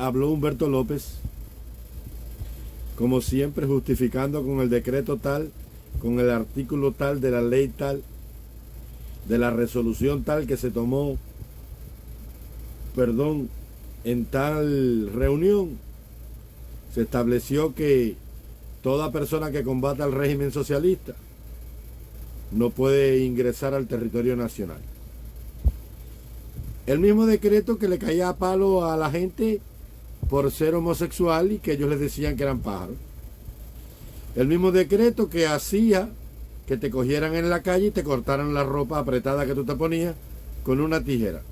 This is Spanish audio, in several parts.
habló Humberto López, como siempre justificando con el decreto tal, con el artículo tal, de la ley tal, de la resolución tal que se tomó, en tal reunión. Se estableció que toda persona que combata el régimen socialista no puede ingresar al territorio nacional. El mismo decreto que le caía a palo a la gente por ser homosexual y que ellos les decían que eran pájaros. El mismo decreto que hacía que te cogieran en la calle y te cortaran la ropa apretada que tú te ponías con una tijera.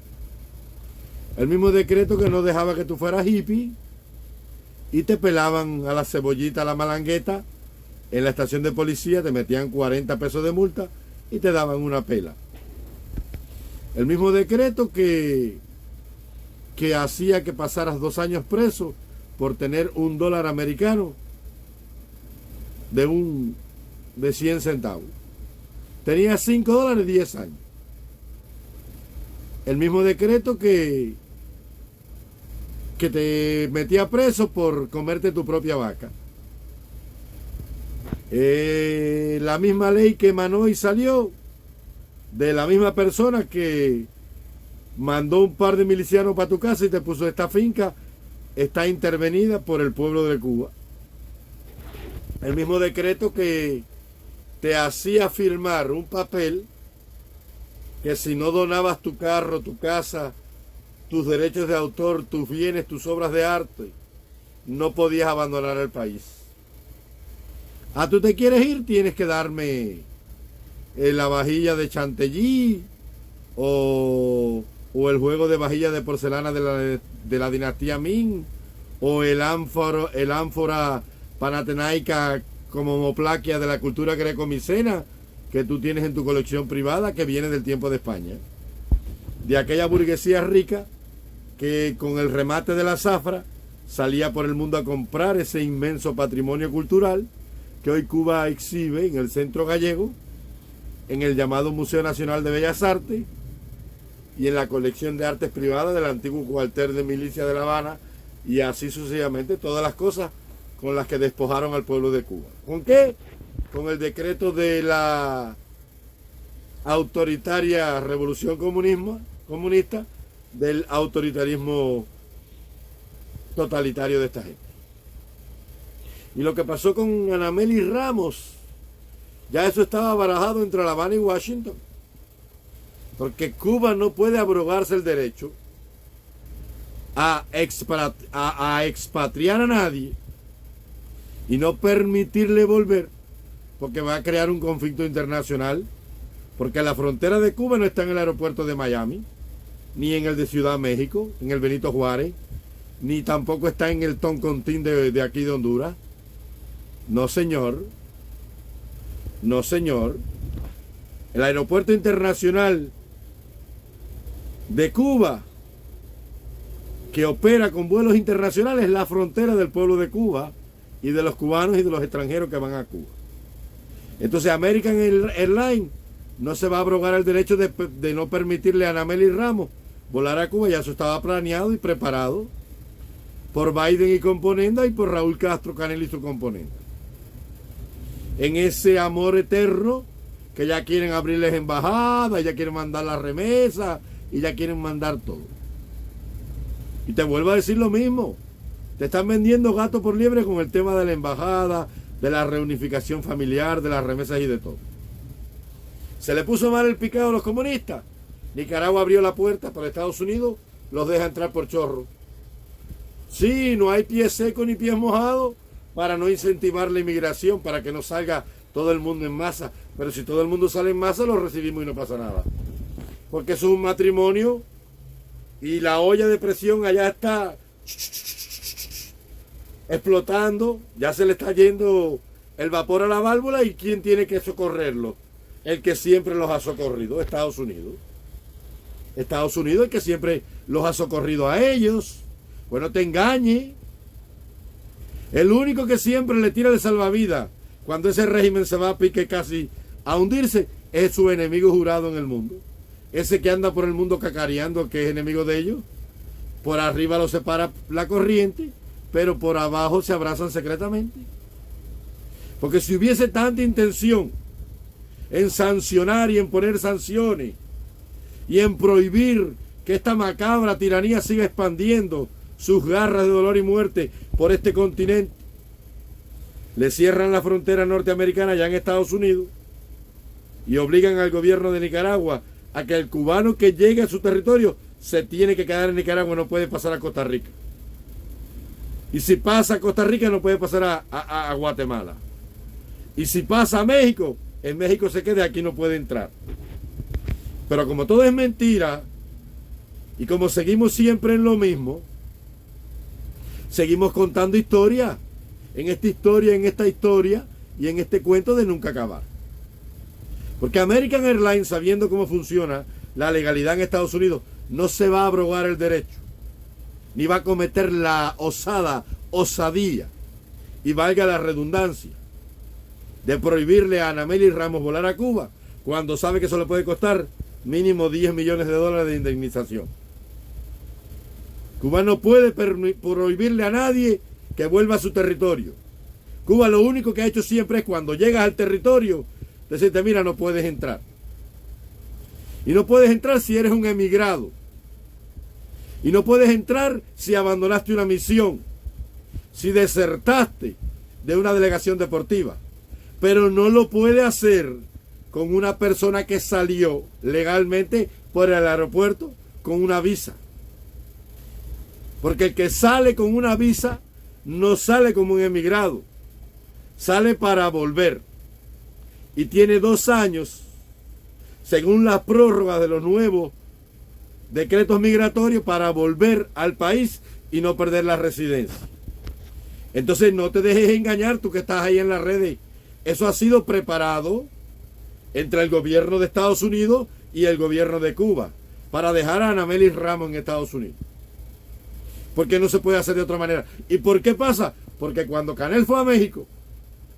El mismo decreto que no dejaba que tú fueras hippie y te pelaban a la cebollita, a la malangueta en la estación de policía, te metían 40 pesos de multa y te daban una pela. El mismo decreto que hacía que pasaras 2 años preso por tener $1 americano de 100 centavos. Tenías $5, 10 años. El mismo decreto que te metía preso por comerte tu propia vaca. La misma ley que emanó y salió de la misma persona que mandó un par de milicianos para tu casa y te puso esta finca, está intervenida por el pueblo de Cuba. El mismo decreto que te hacía firmar un papel que si no donabas tu carro, tu casa, tus derechos de autor, tus bienes, tus obras de arte, no podías abandonar el país. ¿Tú te quieres ir? Tienes que darme la vajilla de Chantilly o el juego de vajilla de porcelana de la dinastía Ming, o el ánfora panatenaica como homoplaquia de la cultura greco-micena que tú tienes en tu colección privada, que viene del tiempo de España, de aquella burguesía rica que con el remate de la zafra salía por el mundo a comprar ese inmenso patrimonio cultural que hoy Cuba exhibe en el Centro Gallego, en el llamado Museo Nacional de Bellas Artes y en la colección de artes privadas del antiguo cuartel de milicia de La Habana, y así sucesivamente, todas las cosas con las que despojaron al pueblo de Cuba. ¿Con qué? Con el decreto de la autoritaria revolución comunista, del autoritarismo totalitario de esta gente. Y lo que pasó con Anameli Ramos, ya eso estaba barajado entre La Habana y Washington, porque Cuba no puede abrogarse el derecho a expatriar a nadie y no permitirle volver, porque va a crear un conflicto internacional, porque la frontera de Cuba no está en el aeropuerto de Miami, ni en el de Ciudad México, en el Benito Juárez, ni tampoco está en el Toncontín de aquí de Honduras. No, señor. No, señor. El aeropuerto internacional de Cuba, que opera con vuelos internacionales, es la frontera del pueblo de Cuba y de los cubanos y de los extranjeros que van a Cuba. Entonces American Airlines no se va a abrogar el derecho de no permitirle a Anameli Ramos volar a Cuba. Ya eso estaba planeado y preparado por Biden y componenda, y por Raúl Castro Canel y su componenda. En ese amor eterno que ya quieren abrirles embajadas, ya quieren mandar la remesa y ya quieren mandar todo. Y te vuelvo a decir lo mismo. Te están vendiendo gato por liebre con el tema de la embajada, de la reunificación familiar, de las remesas y de todo. Se le puso mal el picado a los comunistas. Nicaragua abrió la puerta para Estados Unidos, los deja entrar por chorro. Sí, no hay pies secos ni pies mojados para no incentivar la inmigración, para que no salga todo el mundo en masa. Pero si todo el mundo sale en masa, lo recibimos y no pasa nada. Porque eso es un matrimonio y la olla de presión allá está explotando, ya se le está yendo el vapor a la válvula, y ¿quién tiene que socorrerlo? El que siempre los ha socorrido, Estados Unidos. Estados Unidos, el que siempre los ha socorrido a ellos. Bueno, te engañe. El único que siempre le tira de salvavidas cuando ese régimen se va a pique casi a hundirse es su enemigo jurado en el mundo. Ese que anda por el mundo cacareando, que es enemigo de ellos, Por arriba los separa la corriente, pero por abajo se abrazan secretamente. Porque si hubiese tanta intención en sancionar y en poner sanciones y en prohibir que esta macabra tiranía siga expandiendo sus garras de dolor y muerte por este continente, le cierran la frontera norteamericana ya en Estados Unidos y obligan al gobierno de Nicaragua a que el cubano que llegue a su territorio se tiene que quedar en Nicaragua, no puede pasar a Costa Rica. Y si pasa a Costa Rica no puede pasar a Guatemala. Y si pasa a México, en México se queda, aquí no puede entrar. Pero como todo es mentira, y como seguimos siempre en lo mismo, seguimos contando historia, en esta historia y en este cuento de nunca acabar. Porque American Airlines, sabiendo cómo funciona la legalidad en Estados Unidos, no se va a abrogar el derecho, ni va a cometer la osadía, y valga la redundancia, de prohibirle a Anamelis Ramos volar a Cuba, cuando sabe que eso le puede costar mínimo 10 millones de dólares de indemnización. Cuba no puede prohibirle a nadie que vuelva a su territorio. Cuba lo único que ha hecho siempre es cuando llegas al territorio, decirte, mira, no puedes entrar. Y no puedes entrar si eres un emigrado. Y no puedes entrar si abandonaste una misión, si desertaste de una delegación deportiva. Pero no lo puede hacer con una persona que salió legalmente por el aeropuerto con una visa. Porque el que sale con una visa no sale como un emigrado, sale para volver. Y tiene 2 años, según la prórroga de los nuevos decretos migratorios, para volver al país y no perder la residencia. Entonces no te dejes engañar, tú que estás ahí en las redes. Eso ha sido preparado entre el gobierno de Estados Unidos y el gobierno de Cuba para dejar a Anamelis Ramos en Estados Unidos. Porque no se puede hacer de otra manera. ¿Y por qué pasa? Porque cuando Canel fue a México,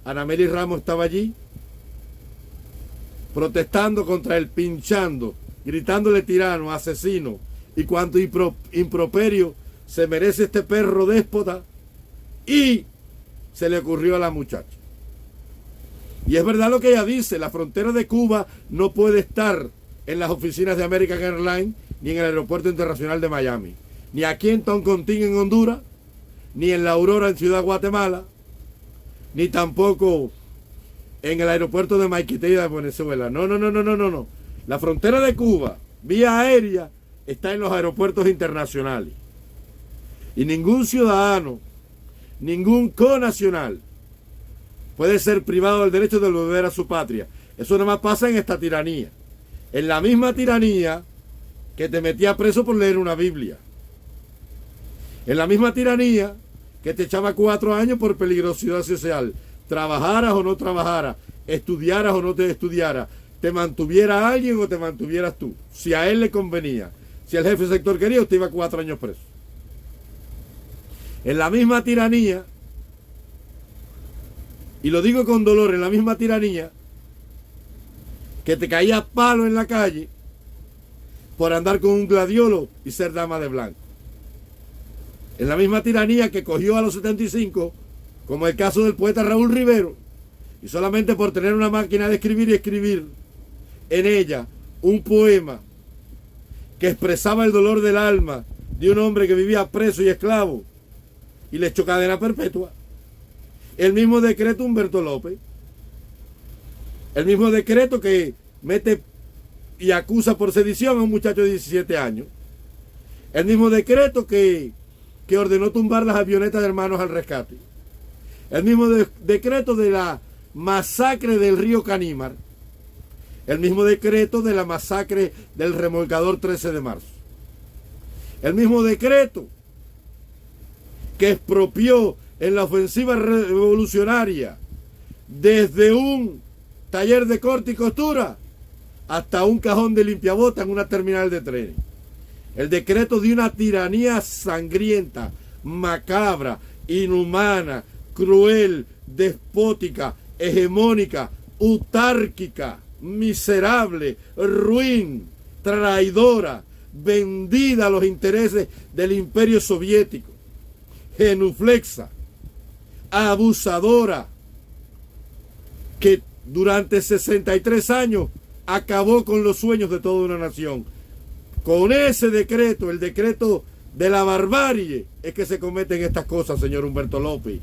Anamelis Ramos estaba allí protestando contra él, pinchando, gritándole tirano, asesino, y cuánto improperio se merece este perro déspota, y se le ocurrió a la muchacha. Y es verdad lo que ella dice, la frontera de Cuba no puede estar en las oficinas de American Airlines, ni en el aeropuerto internacional de Miami, ni aquí en Toncontín en Honduras, ni en La Aurora en Ciudad Guatemala, ni tampoco en el aeropuerto de Maiquetía de Venezuela. No. La frontera de Cuba, vía aérea, está en los aeropuertos internacionales. Y ningún ciudadano, ningún conacional puede ser privado del derecho de volver a su patria. Eso nada más pasa en esta tiranía. En la misma tiranía que te metía preso por leer una Biblia. En la misma tiranía que te echaba 4 años por peligrosidad social. Trabajaras o no trabajaras, estudiaras o no te estudiaras, te mantuviera alguien o te mantuvieras tú. Si a él le convenía. Si el jefe de sector quería, usted iba 4 años preso. En la misma tiranía, y lo digo con dolor, en la misma tiranía que te caía palo en la calle por andar con un gladiolo y ser dama de blanco. En la misma tiranía que cogió a los 75, como el caso del poeta Raúl Rivero, y solamente por tener una máquina de escribir y escribir en ella un poema que expresaba el dolor del alma de un hombre que vivía preso y esclavo y le echó cadena perpetua. El mismo decreto Humberto López, el mismo decreto que mete y acusa por sedición a un muchacho de 17 años, el mismo decreto que ordenó tumbar las avionetas de Hermanos al Rescate, el mismo decreto de la masacre del río Canímar, el mismo decreto de la masacre del remolcador 13 de marzo, el mismo decreto que expropió en la ofensiva revolucionaria desde un taller de corte y costura hasta un cajón de limpiabotas en una terminal de trenes. El decreto de una tiranía sangrienta, macabra, inhumana, cruel, despótica, hegemónica, autárquica, miserable, ruin, traidora, vendida a los intereses del imperio soviético, genuflexa, abusadora, que durante 63 años acabó con los sueños de toda una nación. Con ese decreto, el decreto de la barbarie, es que se cometen estas cosas, señor Humberto López.